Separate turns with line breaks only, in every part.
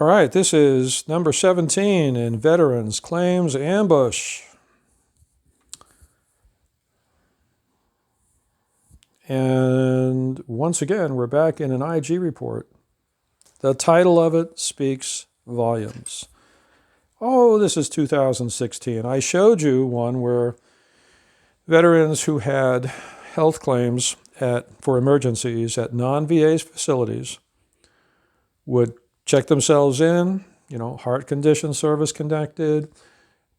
All right, this is number 17 in Veterans Claims Ambush. And once again, we're back in an IG report. The title of it speaks volumes. Oh, this is 2016. I showed you one where veterans who had health claims for emergencies at non-VA facilities would check themselves in, heart condition, service connected,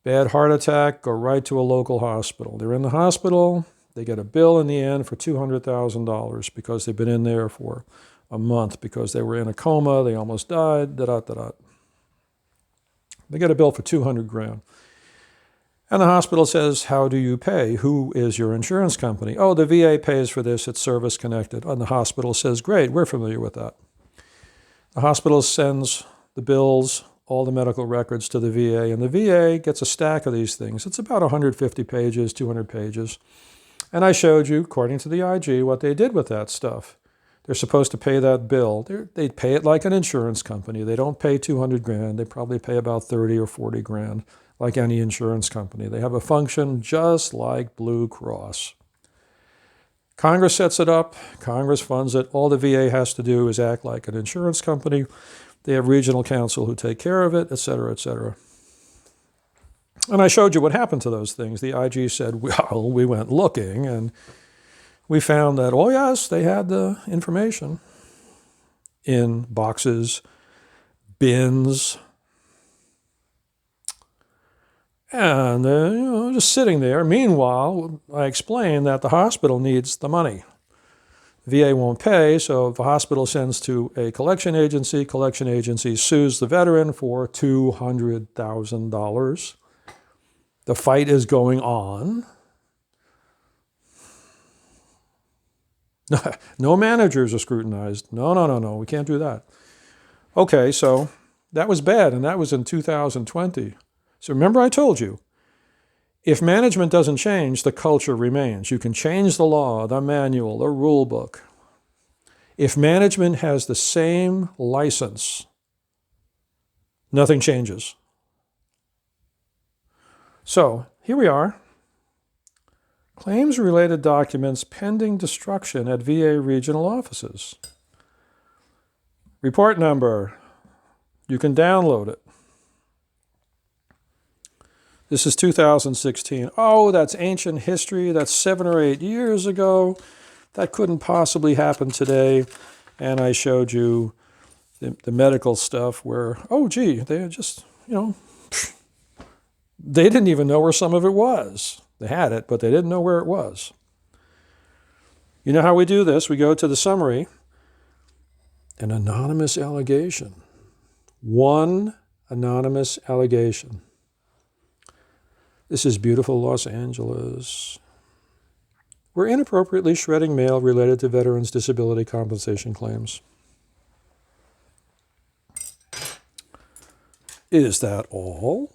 bad heart attack, go right to a local hospital. They're in the hospital, they get a bill in the end for $200,000 because they've been in there for a month because they were in a coma, they almost died, They get a bill for $200,000. And the hospital says, how do you pay? Who is your insurance company? Oh, the VA pays for this, it's service connected. And the hospital says, great, we're familiar with that. The hospital sends the bills, all the medical records to the VA, and the VA gets a stack of these things. It's about 150 pages, 200 pages. And I showed you, according to the IG, what they did with that stuff. They're supposed to pay that bill. They pay it like an insurance company. They don't pay $200,000. They probably pay about $30,000 or $40,000, like any insurance company. They have a function just like Blue Cross. Congress sets it up. Congress funds it. All the VA has to do is act like an insurance company. They have regional counsel who take care of it, et cetera, et cetera. And I showed you what happened to those things. The IG said, well, we went looking, and we found that, oh, yes, they had the information in boxes, bins, and just sitting there. Meanwhile, I explained that the hospital needs the money. VA won't pay, so the hospital sends to a collection agency sues the veteran for $200,000. The fight is going on. No managers are scrutinized. No, we can't do that. Okay, so that was bad, and that was in 2020. So remember I told you, if management doesn't change, the culture remains. You can change the law, the manual, the rule book. If management has the same license, nothing changes. So here we are. Claims-related documents pending destruction at VA regional offices. Report number. You can download it. This is 2016. Oh, that's ancient history. That's 7 or 8 years ago. That couldn't possibly happen today. And I showed you the medical stuff where, oh, gee, they just, they didn't even know where some of it was. They had it, but they didn't know where it was. You know how we do this? We go to the summary. An anonymous allegation. One anonymous allegation. This is beautiful Los Angeles. We're inappropriately shredding mail related to veterans' disability compensation claims. Is that all?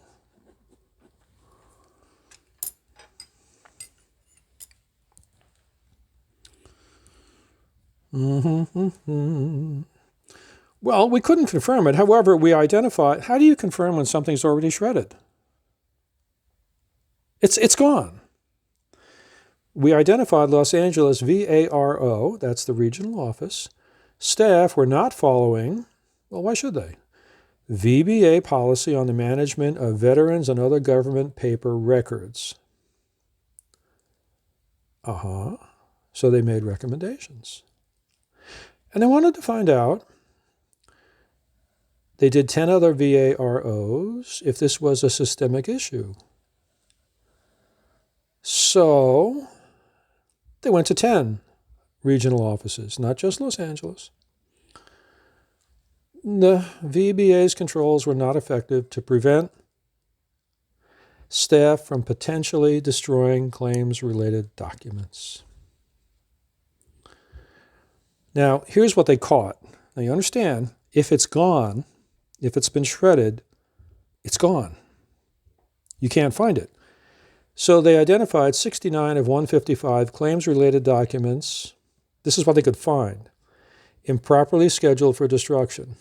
Well, we couldn't confirm it. However, we identified, how do you confirm when something's already shredded? It's gone. We identified Los Angeles VARO, that's the regional office. Staff were not following, well, why should they? VBA policy on the management of veterans and other government paper records. So they made recommendations. And they wanted to find out, they did 10 other VAROs, if this was a systemic issue. So they went to 10 regional offices, not just Los Angeles. The VBA's controls were not effective to prevent staff from potentially destroying claims-related documents. Now, here's what they caught. Now, you understand, if it's gone, if it's been shredded, it's gone. You can't find it. So they identified 69 of 155 claims-related documents. This is what they could find. Improperly scheduled for destruction.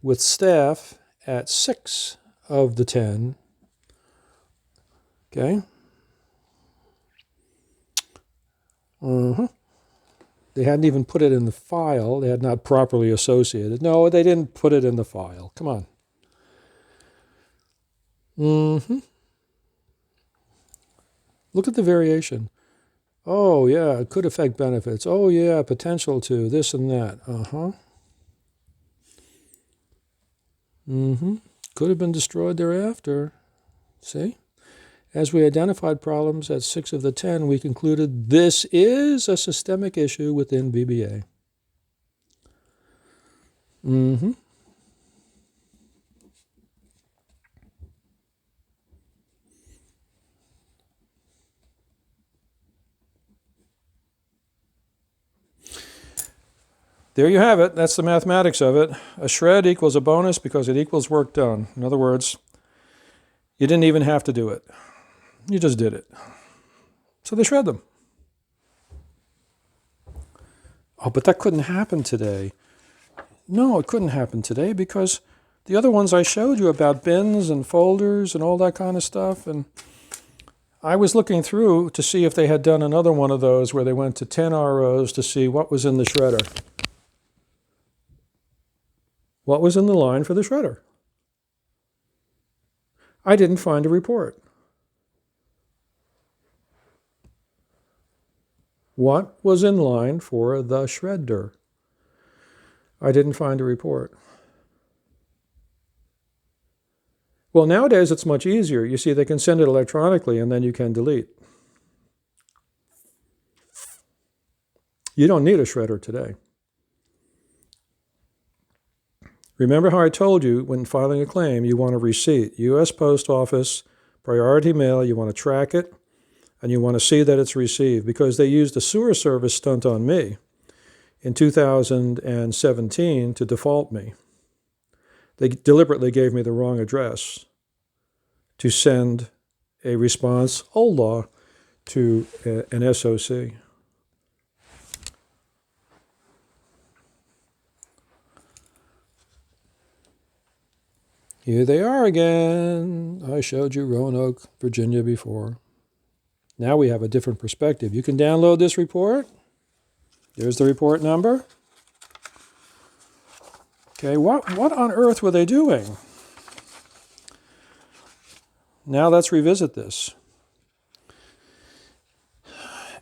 with staff at 6 of the 10. Okay. They hadn't even put it in the file. They had not properly associated. No, they didn't put it in the file. Come on. Look at the variation. Oh, yeah, it could affect benefits. Oh, yeah, potential to this and that. Could have been destroyed thereafter. See? As we identified problems at 6 of the 10, we concluded this is a systemic issue within VBA. There you have it. That's the mathematics of it. A shred equals a bonus because it equals work done. In other words, you didn't even have to do it. You just did it. So they shred them. Oh, but that couldn't happen today. No, it couldn't happen today because the other ones I showed you about bins and folders and all that kind of stuff, and I was looking through to see if they had done another one of those where they went to 10 ROs to see what was in the shredder. What was in the line for the shredder? I didn't find a report. What was in line for the shredder? I didn't find a report. Well, nowadays it's much easier. You see, they can send it electronically and then you can delete. You don't need a shredder today. Remember how I told you when filing a claim, you want a receipt. U.S. Post Office, priority mail, you want to track it, and you want to see that it's received, because they used a sewer service stunt on me in 2017 to default me. They deliberately gave me the wrong address to send a response, old law, to an SOC. Here they are again. I showed you Roanoke, Virginia before. Now we have a different perspective. You can download this report. There's the report number. Okay, what on earth were they doing? Now let's revisit this.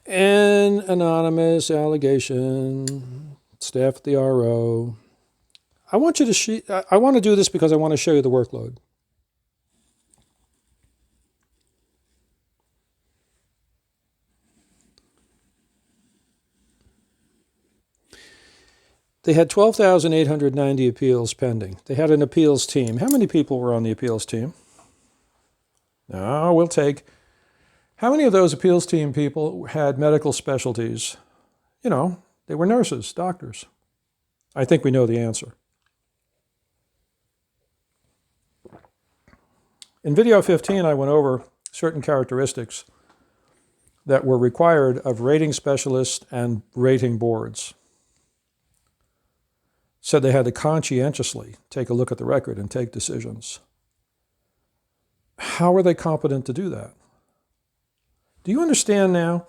An anonymous allegation, staff at the RO. I want to do this because I want to show you the workload. They had 12,890 appeals pending. They had an appeals team. How many people were on the appeals team? Now we'll take, how many of those appeals team people had medical specialties? You know, they were nurses, doctors. I think we know the answer. In video 15, I went over certain characteristics that were required of rating specialists and rating boards. Said they had to conscientiously take a look at the record and take decisions. How are they competent to do that? Do you understand now,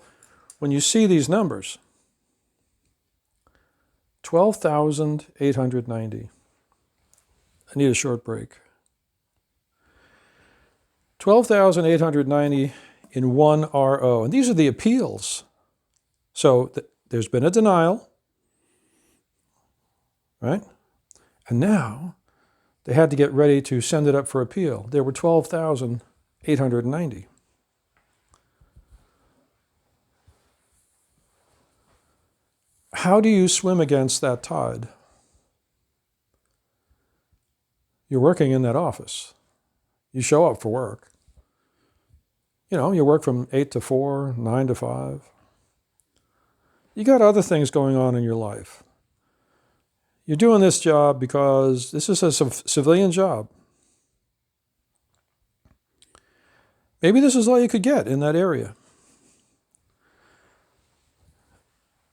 when you see these numbers? 12,890. I need a short break. 12,890 in one RO. And these are the appeals. So there's been a denial, right? And now they had to get ready to send it up for appeal. There were 12,890. How do you swim against that tide? You're working in that office. You show up for work. You know, you work from 8 to 4, 9 to 5. You got other things going on in your life. You're doing this job because this is a civilian job. Maybe this is all you could get in that area.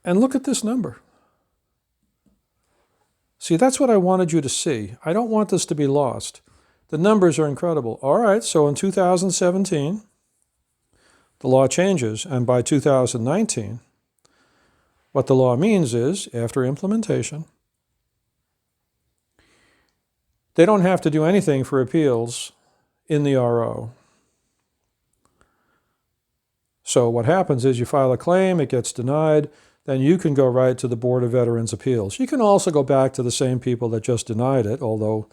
And look at this number. See, that's what I wanted you to see. I don't want this to be lost. The numbers are incredible. All right, so in 2017, the law changes, and by 2019, what the law means is, after implementation, they don't have to do anything for appeals in the RO. So what happens is you file a claim, it gets denied, then you can go right to the Board of Veterans' Appeals. You can also go back to the same people that just denied it, although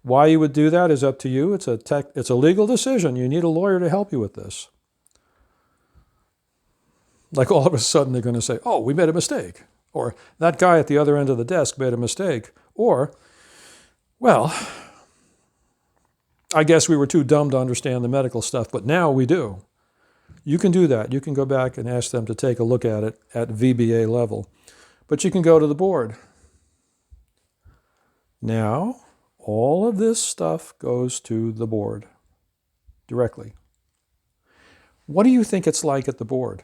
why you would do that is up to you. It's a legal decision. You need a lawyer to help you with this. Like all of a sudden they're going to say, oh, we made a mistake. Or that guy at the other end of the desk made a mistake. Or, well, I guess we were too dumb to understand the medical stuff, but now we do. You can do that. You can go back and ask them to take a look at it at VBA level. But you can go to the board. Now, all of this stuff goes to the board directly. What do you think it's like at the board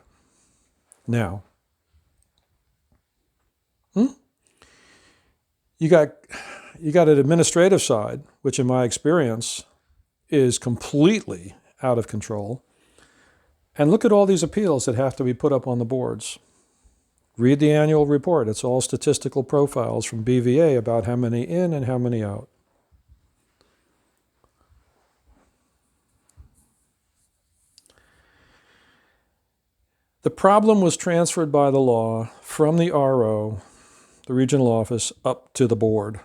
now? You got an administrative side, which in my experience is completely out of control. And look at all these appeals that have to be put up on the boards. Read the annual report. It's all statistical profiles from BVA about how many in and how many out. The problem was transferred by the law from the RO, the regional office, up to the board.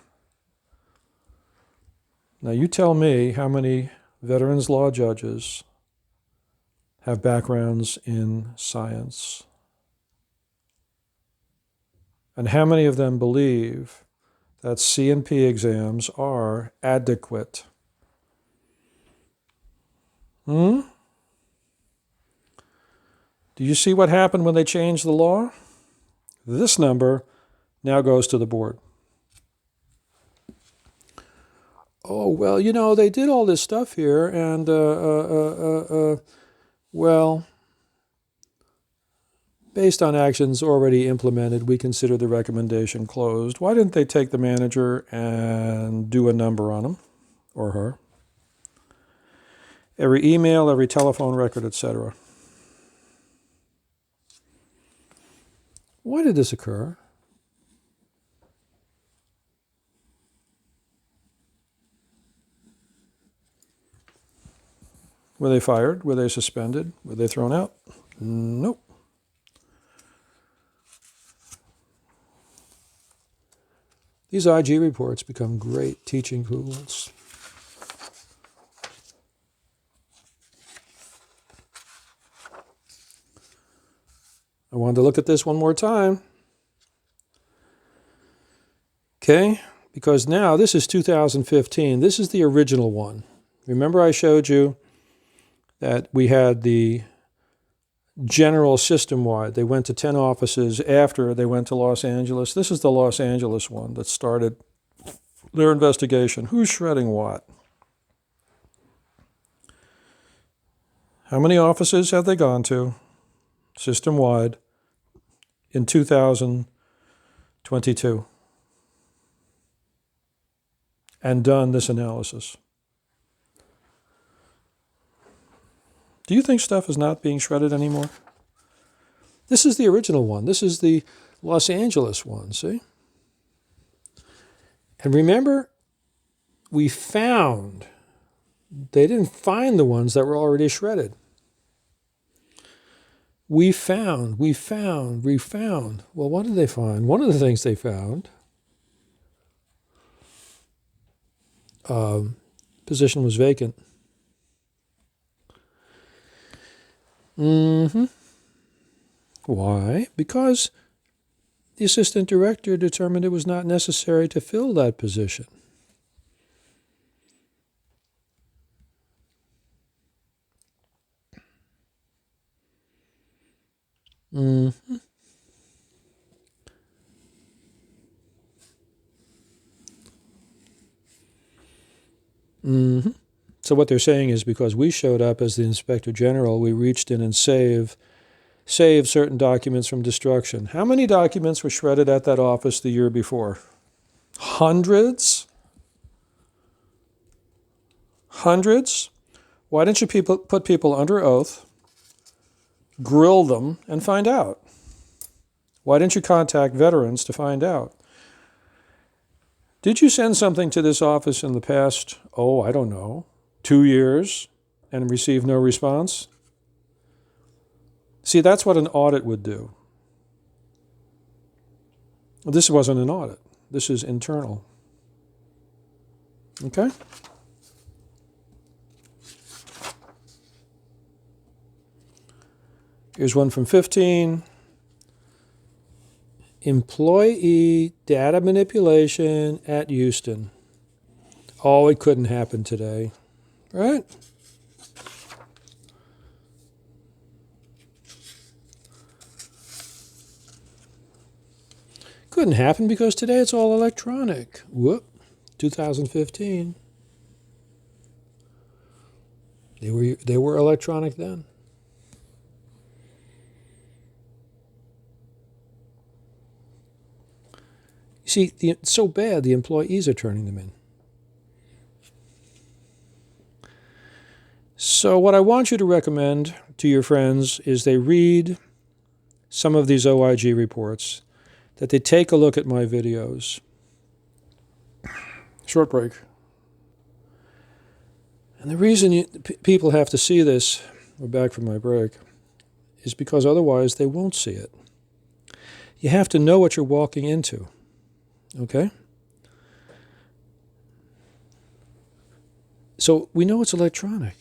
Now you tell me how many veterans law judges have backgrounds in science. And how many of them believe that C&P exams are adequate? Do you see what happened when they changed the law? This number now goes to the board. Oh, well, you know, they did all this stuff here, and, well, based on actions already implemented, we consider the recommendation closed. Why didn't they take the manager and do a number on him or her? Every email, every telephone record, etc. Why did this occur? Were they fired? Were they suspended? Were they thrown out? Nope. These IG reports become great teaching tools. I wanted to look at this one more time. Okay, because now this is 2015. This is the original one. Remember I showed you that we had the general system-wide. They went to 10 offices after they went to Los Angeles. This is the Los Angeles one that started their investigation. Who's shredding what? How many offices have they gone to, system-wide, in 2022? And done this analysis. Do you think stuff is not being shredded anymore? This is the original one. This is the Los Angeles one, see? And remember, we found, they didn't find the ones that were already shredded. We found. Well, what did they find? One of the things they found, position was vacant. Why? Because the assistant director determined it was not necessary to fill that position. So what they're saying is because we showed up as the Inspector General, we reached in and saved certain documents from destruction. How many documents were shredded at that office the year before? Hundreds? Hundreds? Why didn't you put people under oath, grill them, and find out? Why didn't you contact veterans to find out? Did you send something to this office in the past, I don't know, 2 years and receive no response? See, that's what an audit would do. This wasn't an audit. This is internal. Okay? Here's one from 15. Employee data manipulation at Houston. Oh, it couldn't happen today, right? Couldn't happen because today it's all electronic. Whoop, 2015. They were electronic then. You see, it's so bad the employees are turning them in. So what I want you to recommend to your friends is they read some of these OIG reports, that they take a look at my videos. Short break. And the reason people have to see this, we're back from my break, is because otherwise they won't see it. You have to know what you're walking into. Okay? So we know it's electronic.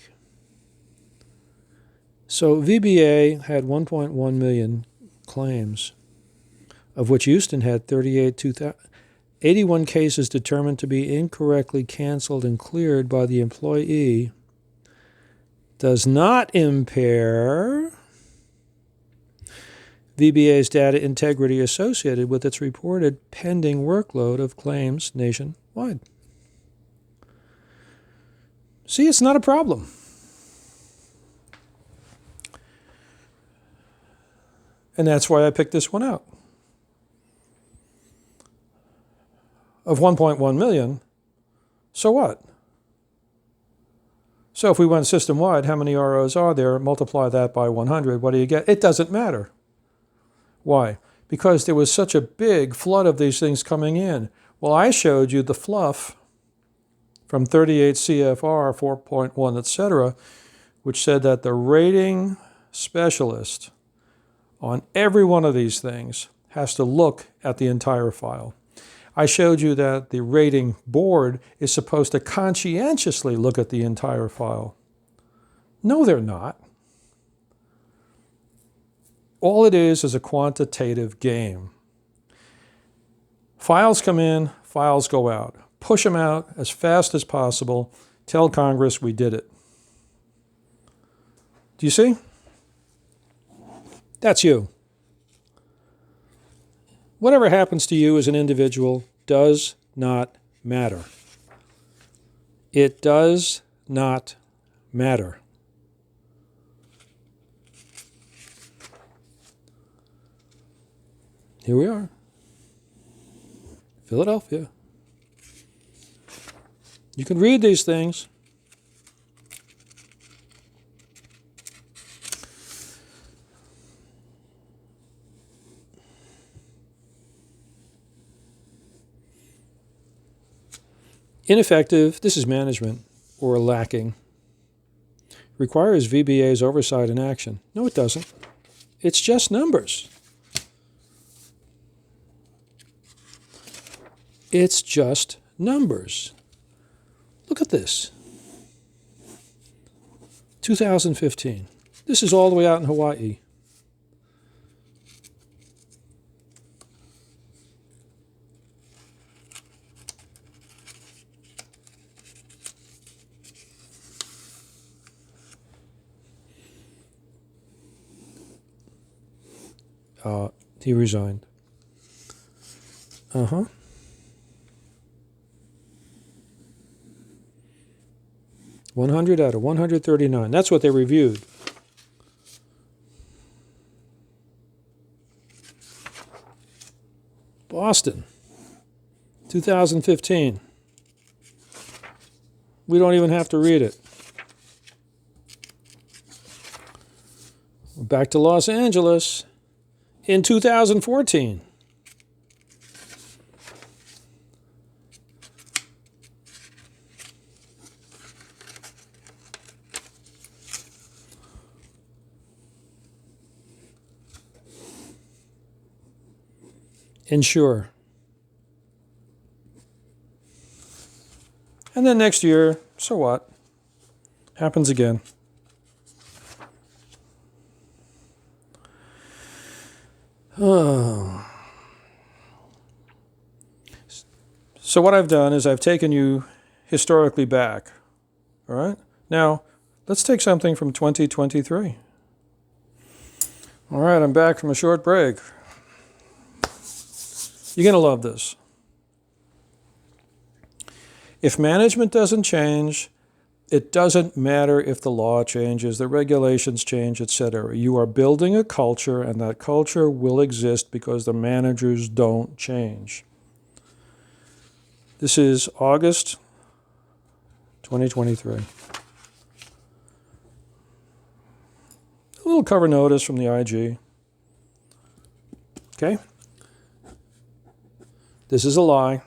So VBA had 1.1 million claims, of which Houston had 81 cases determined to be incorrectly canceled and cleared by the employee. Does not impair VBA's data integrity associated with its reported pending workload of claims nationwide. See, it's not a problem. And that's why I picked this one out. Of 1.1 million, so what? So if we went system-wide, how many ROs are there? Multiply that by 100, what do you get? It doesn't matter. Why? Because there was such a big flood of these things coming in. Well, I showed you the fluff from 38 CFR 4.1, etc., which said that the rating specialist on every one of these things has to look at the entire file. I showed you that the rating board is supposed to conscientiously look at the entire file. No, they're not. All it is a quantitative game. Files come in, files go out. Push them out as fast as possible. Tell Congress we did it. Do you see? That's you. Whatever happens to you as an individual does not matter. It does not matter. Here we are. Philadelphia. You can read these things. Ineffective, this is management, or lacking. Requires VBA's oversight and action. No, it doesn't. It's just numbers. It's just numbers. Look at this. 2015. This is all the way out in Hawaii. He resigned. 100 out of 139. That's what they reviewed. Boston, 2015. We don't even have to read it. Back to Los Angeles in 2014. Insure. And then next year, so what? Happens again. Oh. So what I've done is I've taken you historically back. All right? Now, let's take something from 2023. All right, I'm back from a short break. You're going to love this. If management doesn't change, it doesn't matter if the law changes, the regulations change, etc. You are building a culture, and that culture will exist because the managers don't change. This is August 2023. A little cover notice from the IG. Okay? This is a lie.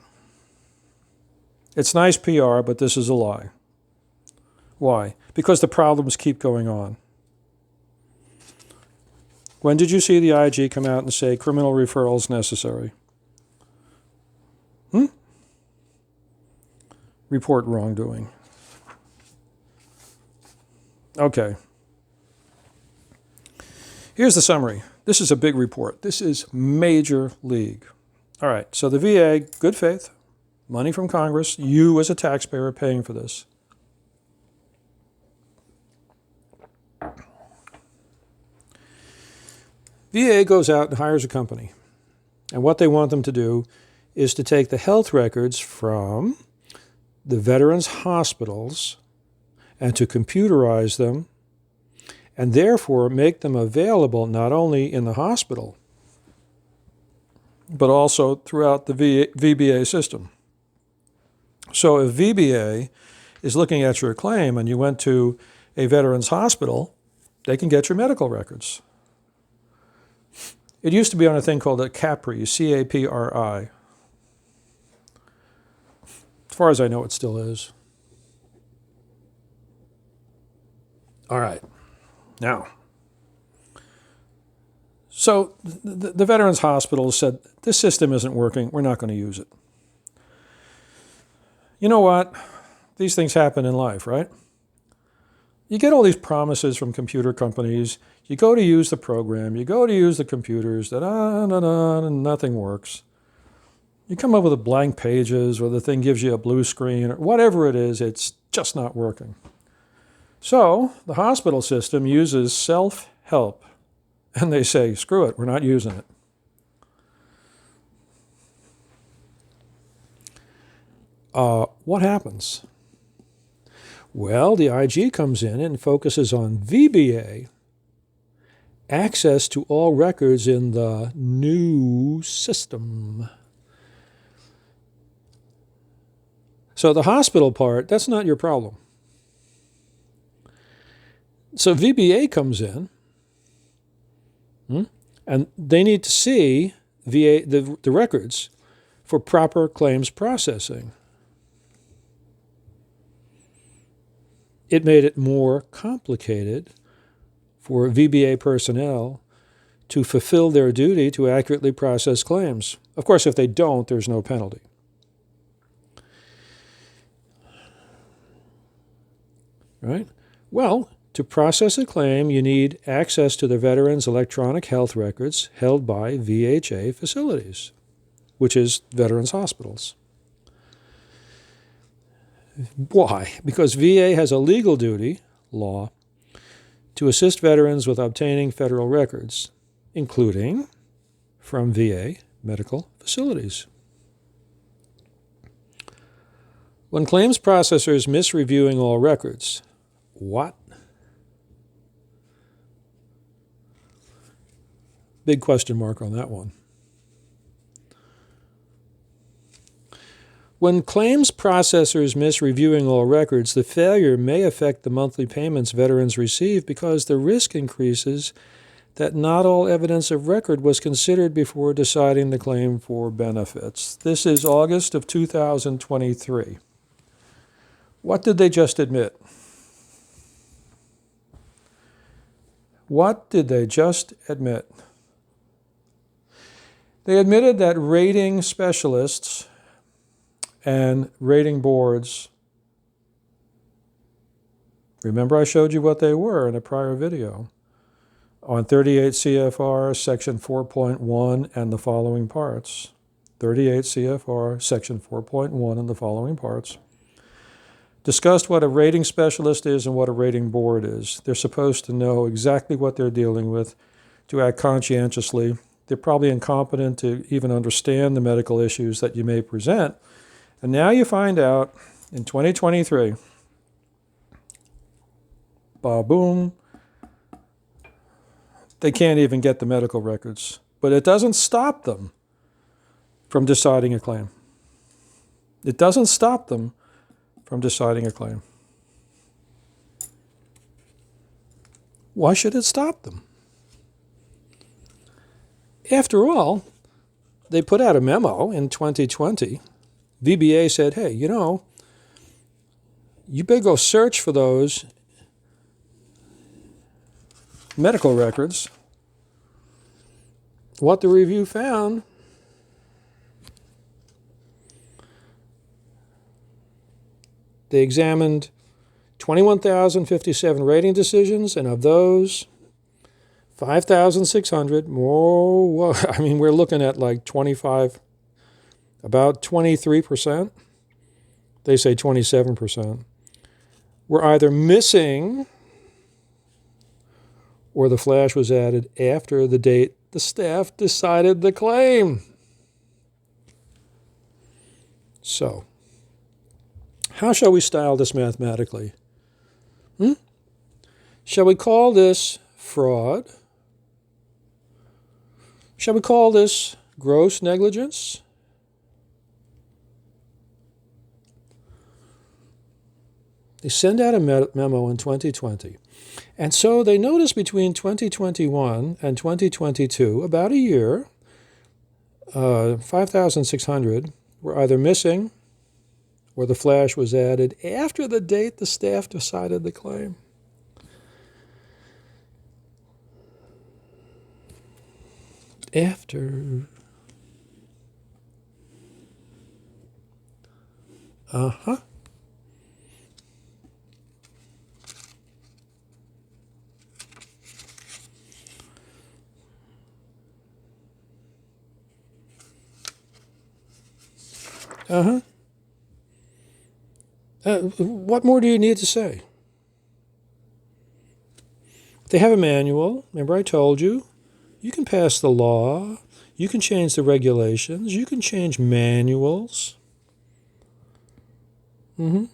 It's nice PR, but this is a lie. Why? Because the problems keep going on. When did you see the IG come out and say criminal referrals necessary? Report wrongdoing. Okay. Here's the summary. This is a big report. This is major league. All right, so the VA, good faith, money from Congress, you as a taxpayer are paying for this. VA goes out and hires a company. And what they want them to do is to take the health records from the veterans' hospitals and to computerize them and therefore make them available not only in the hospital, but also throughout the VBA system. So if VBA is looking at your claim and you went to a veterans hospital, they can get your medical records. It used to be on a thing called a CAPRI, C-A-P-R-I. As far as I know, it still is. All right. Now, so the Veterans Hospital said, this system isn't working. We're not going to use it. You know what? These things happen in life, right? You get all these promises from computer companies. You go to use the program. You go to use the computers. And nothing works. You come up with blank pages or the thing gives you a blue screen or whatever it is, it's just not working. So the hospital system uses self-help. And they say, screw it, we're not using it. What happens? Well, the IG comes in and focuses on VBA, access to all records in the new system. So the hospital part, that's not your problem. So VBA comes in, and they need to see the records for proper claims processing. It made it more complicated for VBA personnel to fulfill their duty to accurately process claims. Of course, if they don't, there's no penalty. Right? Well, to process a claim, you need access to the veterans' electronic health records held by VHA facilities, which is veterans' hospitals. Why? Because VA has a legal duty, law, to assist veterans with obtaining federal records, including from VA medical facilities. When claims processors miss reviewing all records, what? Big question mark on that one. When claims processors miss reviewing all records, the failure may affect the monthly payments veterans receive because the risk increases that not all evidence of record was considered before deciding the claim for benefits. This is August of 2023. What did they just admit? What did they just admit? They admitted that rating specialists and rating boards, remember I showed you what they were in a prior video, on 38 CFR section 4.1 and the following parts. 38 CFR section 4.1 and the following parts discussed what a rating specialist is and what a rating board is. They're supposed to know exactly what they're dealing with, to act conscientiously. They're probably incompetent to even understand the medical issues that you may present. And now you find out in 2023, ba-boom, they can't even get the medical records. But it doesn't stop them from deciding a claim. It doesn't stop them from deciding a claim. Why should it stop them? After all, they put out a memo in 2020. VBA said, hey, you better go search for those medical records. What the review found, they examined 21,057 rating decisions, and of those, 5,600, more, we're looking at like 25, about 23%. They say 27%. Were either missing or the flash was added after the date the staff decided the claim. So, how shall we style this mathematically? Shall we call this fraud? Shall we call this gross negligence? They send out a memo in 2020. And so they noticed between 2021 and 2022, about a year, 5,600 were either missing or the flash was added after the date the staff decided the claim. After. Uh-huh. Uh-huh. What more do you need to say? They have a manual. Remember I told you? You can pass the law. You can change the regulations. You can change manuals. Oh,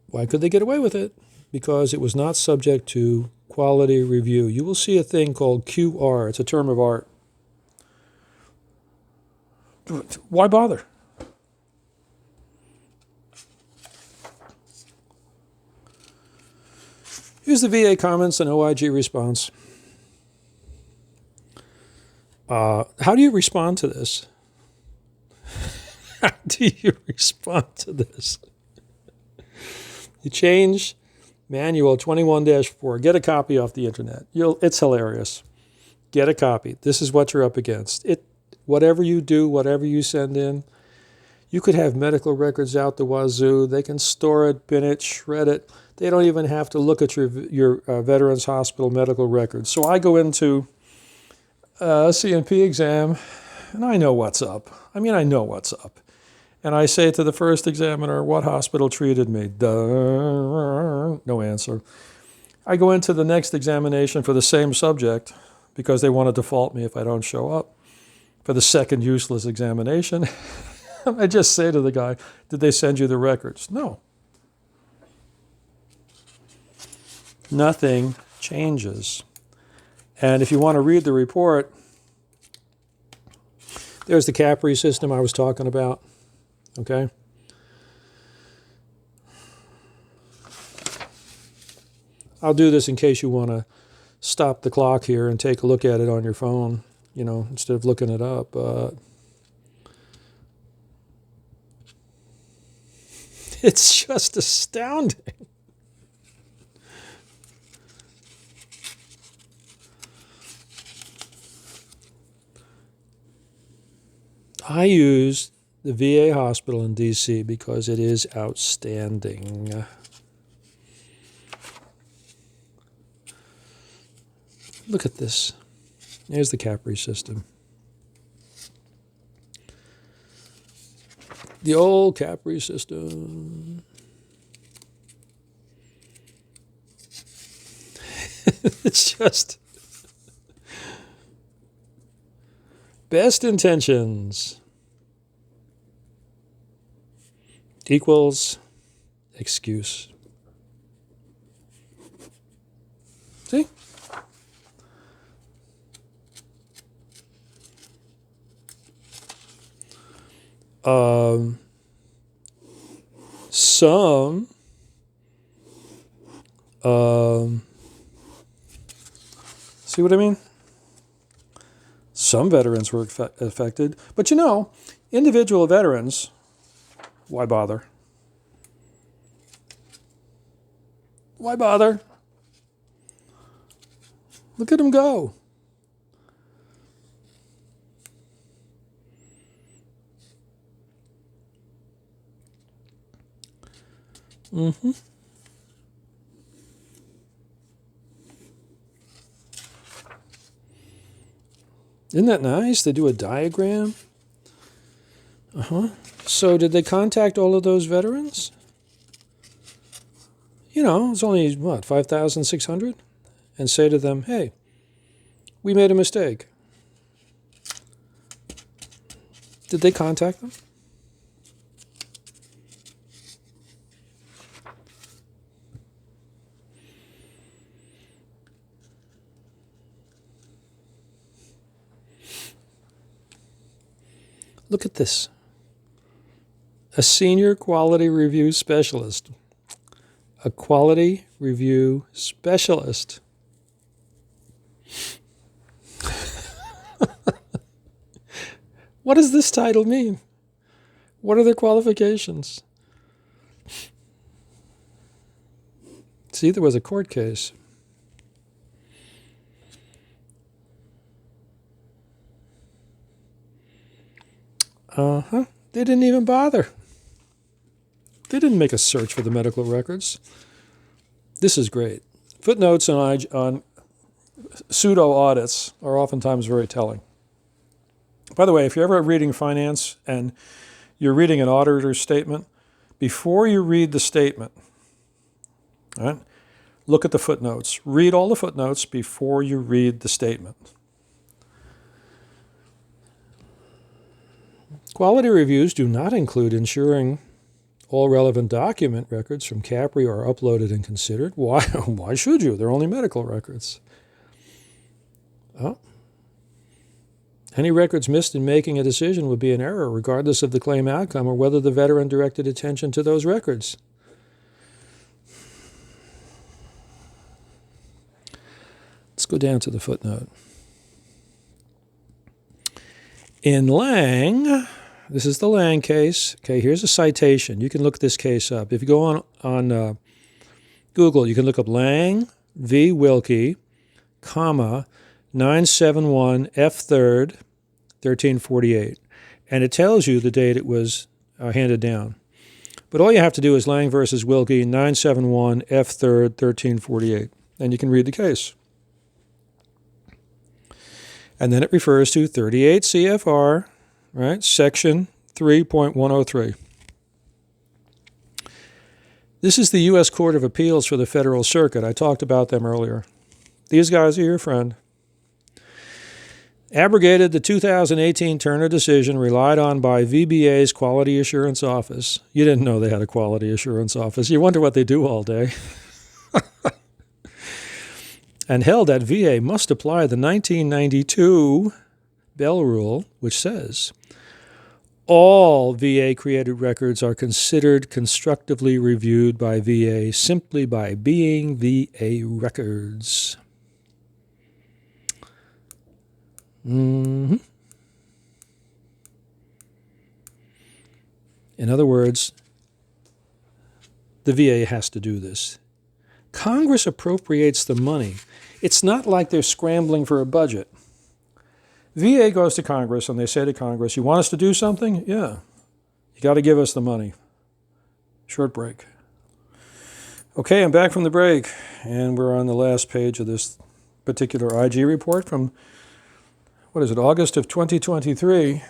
why could they get away with it? Because it was not subject to quality review. You will see a thing called QR. It's a term of art. Why bother? Here's the VA comments and OIG response. How do you respond to this? How do you respond to this? You change Manual 21-4. Get a copy off the internet. It's hilarious. Get a copy. This is what you're up against. Whatever you do, whatever you send in, you could have medical records out the wazoo. They can store it, bin it, shred it. They don't even have to look at your Veterans Hospital medical records. So I go into a CNP exam, and I know what's up. I know what's up. And I say to the first examiner, what hospital treated me? Duh. No answer. I go into the next examination for the same subject because they want to default me if I don't show up for the second useless examination. I just say to the guy, did they send you the records? No. Nothing changes. And if you want to read the report, There's the Capri system I was talking about. Okay. I'll do this in case you want to stop the clock here and take a look at it on your phone, instead of looking it up. It's just astounding. I use the VA hospital in D.C. because it is outstanding. Look at this. There's the Capri system. The old Capri system. It's just best intentions equals excuse. See? Some see what I mean? Some veterans were affected, but individual veterans, why bother? Why bother? Look at them go. Mm-hmm. Isn't that nice? They do a diagram. So did they contact all of those veterans? It's only, 5,600? And say to them, hey, we made a mistake. Did they contact them? Look at this. A senior quality review specialist. A quality review specialist. What does this title mean? What are their qualifications? See, there was a court case. They didn't even bother. They didn't make a search for the medical records. This is great. Footnotes on pseudo audits are oftentimes very telling. By the way, if you're ever reading finance and you're reading an auditor's statement, before you read the statement, all right, look at the footnotes. Read all the footnotes before you read the statement. Quality reviews do not include ensuring all relevant document records from Capri are uploaded and considered. Why should you? They're only medical records. Oh. Any records missed in making a decision would be an error, regardless of the claim outcome or whether the veteran directed attention to those records. Let's go down to the footnote. In Lang, this is the Lang case. Okay, here's a citation. You can look this case up. If you go on Google, you can look up Lang v. Wilkie, comma, 971 F. 3rd, 1348. And it tells you the date it was handed down. But all you have to do is Lang versus Wilkie, 971 F. 3rd, 1348. And you can read the case. And then it refers to 38 CFR, right, section 3.103. This is the U.S. Court of Appeals for the Federal Circuit. I talked about them earlier. These guys are your friend. Abrogated the 2018 Turner decision relied on by VBA's Quality Assurance Office. You didn't know they had a Quality Assurance Office. You wonder what they do all day. And held that VA must apply the 1992 Bell Rule, which says, all VA-created records are considered constructively reviewed by VA simply by being VA records. In other words, the VA has to do this. Congress appropriates the money. It's not like they're scrambling for a budget. VA goes to Congress and they say to Congress, you want us to do something? Yeah. You got to give us the money. Short break. Okay, I'm back from the break, and we're on the last page of this particular IG report from, August of 2023.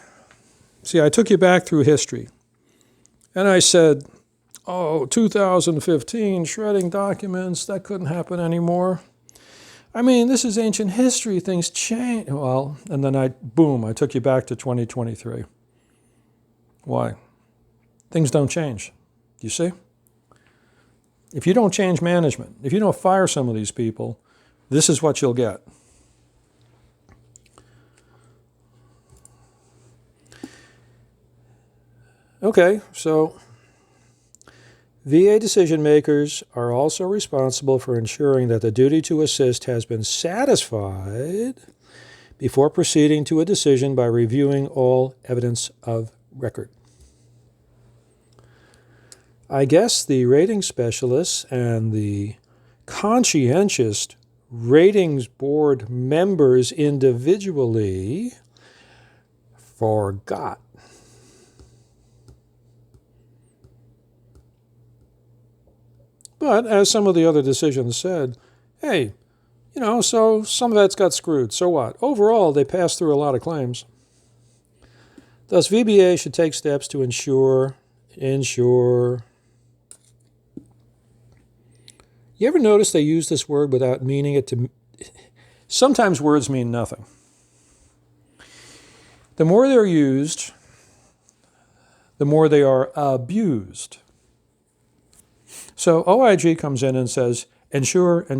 See, I took you back through history, and I said, 2015, shredding documents, that couldn't happen anymore. I mean, this is ancient history, things change. Well, and then I took you back to 2023. Why? Things don't change. You see? If you don't change management, if you don't fire some of these people, this is what you'll get. Okay, so VA decision makers are also responsible for ensuring that the duty to assist has been satisfied before proceeding to a decision by reviewing all evidence of record. I guess the rating specialists and the conscientious ratings board members individually forgot. But as some of the other decisions said, hey, so some vets got screwed. So what? Overall, they passed through a lot of claims. Thus, VBA should take steps to ensure. You ever notice they use this word without meaning it to? Sometimes words mean nothing. The more they're used, the more they are abused. So OIG comes in and says, ensure. And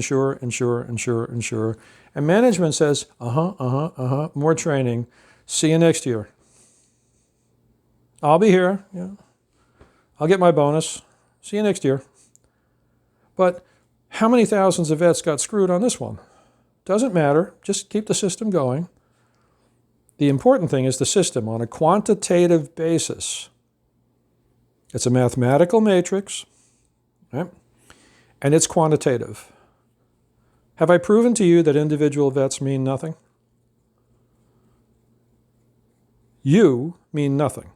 management says, more training. See you next year. I'll be here. Yeah. I'll get my bonus. See you next year. But how many thousands of vets got screwed on this one? Doesn't matter. Just keep the system going. The important thing is the system on a quantitative basis. It's a mathematical matrix. Right? And it's quantitative. Have I proven to you that individual vets mean nothing? You mean nothing.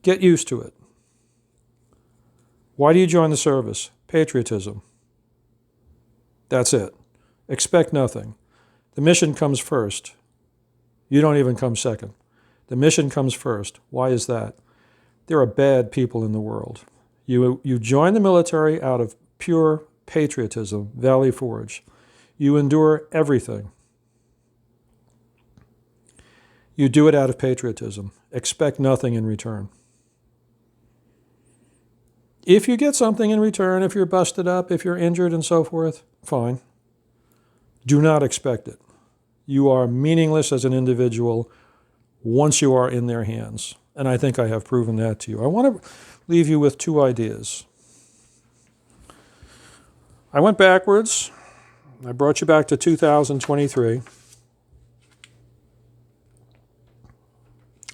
Get used to it. Why do you join the service? Patriotism. That's it. Expect nothing. The mission comes first. You don't even come second. The mission comes first. Why is that? There are bad people in the world. You join the military out of pure patriotism, Valley Forge. You endure everything. You do it out of patriotism. Expect nothing in return. If you get something in return, if you're busted up, if you're injured and so forth, fine. Do not expect it. You are meaningless as an individual once you are in their hands. And I think I have proven that to you. I want to leave you with two ideas. I went backwards. I brought you back to 2023.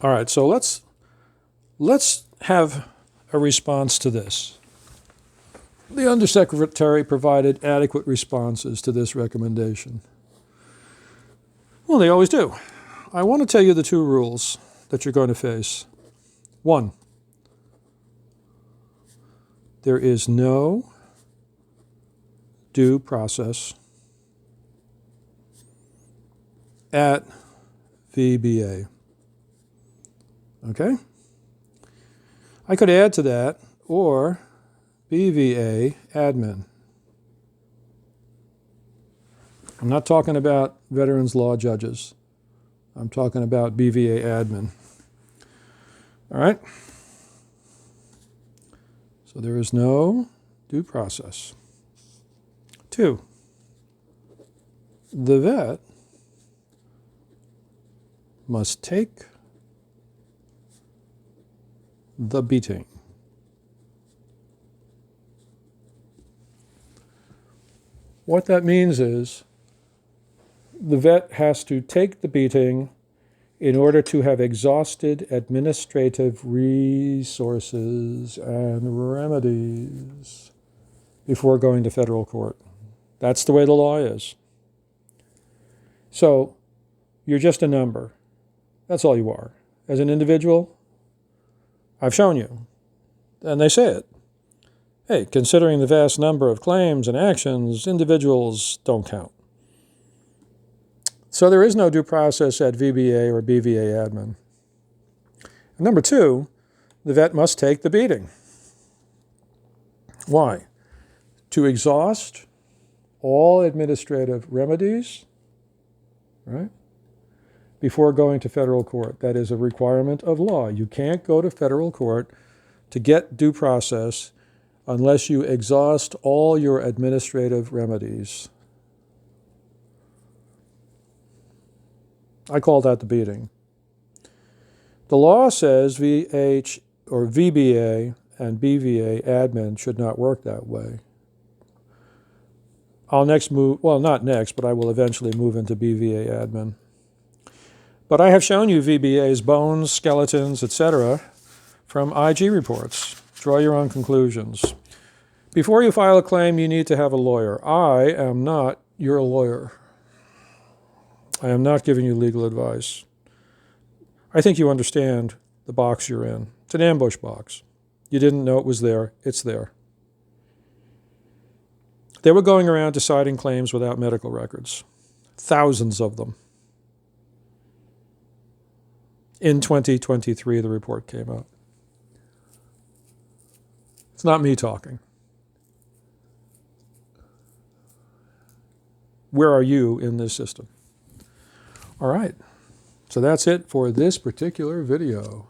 All right, so let's have a response to this. The Undersecretary provided adequate responses to this recommendation. Well, they always do. I want to tell you the two rules that you're going to face. 1, there is no due process at VBA. Okay? I could add to that, or BVA admin. I'm not talking about veterans law judges. I'm talking about BVA admin. All right? So there is no due process. 2, the vet must take the beating. What that means is the vet has to take the beating in order to have exhausted administrative resources and remedies before going to federal court. That's the way the law is. So you're just a number. That's all you are. As an individual, I've shown you, and they say it. Hey, considering the vast number of claims and actions, individuals don't count. So there is no due process at VBA or BVA admin. And number two, the vet must take the beating. Why? To exhaust all administrative remedies, right, before going to federal court. That is a requirement of law. You can't go to federal court to get due process unless you exhaust all your administrative remedies. I call that the beating. The law says VH or VBA and BVA admin should not work that way. I'll next move, well, not next, but I will eventually move into BVA admin. But I have shown you VBA's bones, skeletons, etc. from IG reports. Draw your own conclusions. Before you file a claim, you need to have a lawyer. I am not your lawyer. I am not giving you legal advice. I think you understand the box you're in. It's an ambush box. You didn't know it was there. It's there. They were going around deciding claims without medical records. Thousands of them. In 2023, the report came out. It's not me talking. Where are you in this system? All right. So that's it for this particular video.